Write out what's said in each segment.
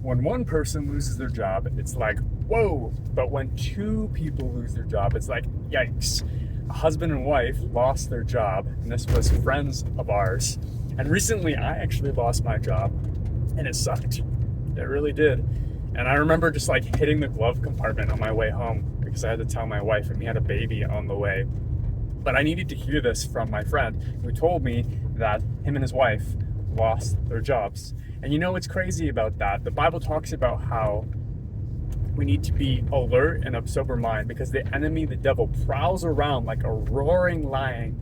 when one person loses their job, it's like, whoa. But when two people lose their job, it's like, yikes. A husband and wife lost their job, and this was friends of ours. And recently, I actually lost my job, and it sucked. It really did. And I remember just like hitting the glove compartment on my way home because I had to tell my wife, and we had a baby on the way. But I needed to hear this from my friend who told me that him and his wife lost their jobs. And you know what's crazy about that? The Bible talks about how we need to be alert and of sober mind because the enemy, the devil, prowls around like a roaring lion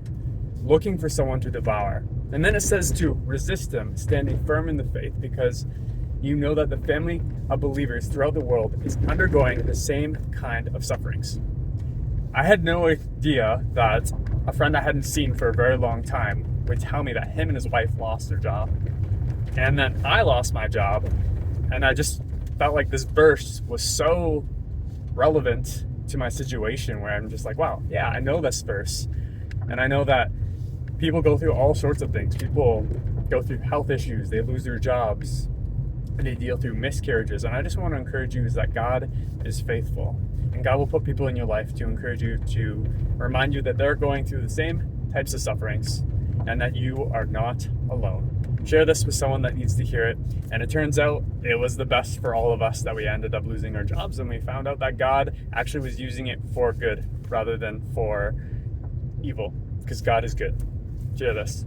looking for someone to devour. And then it says to resist him, standing firm in the faith, because you know that the family of believers throughout the world is undergoing the same kind of sufferings. I had no idea that a friend I hadn't seen for a very long time would tell me that him and his wife lost their job. And then I lost my job, and I just felt like this verse was so relevant to my situation where I'm just like, wow, yeah, I know this verse. And I know that people go through all sorts of things. People go through health issues, they lose their jobs, and they deal through miscarriages. And I just want to encourage you is that God is faithful. And God will put people in your life to encourage you, to remind you that they're going through the same types of sufferings and that you are not alone. Share this with someone that needs to hear it. And it turns out it was the best for all of us that we ended up losing our jobs, and we found out that God actually was using it for good rather than for evil, because God is good. Share this.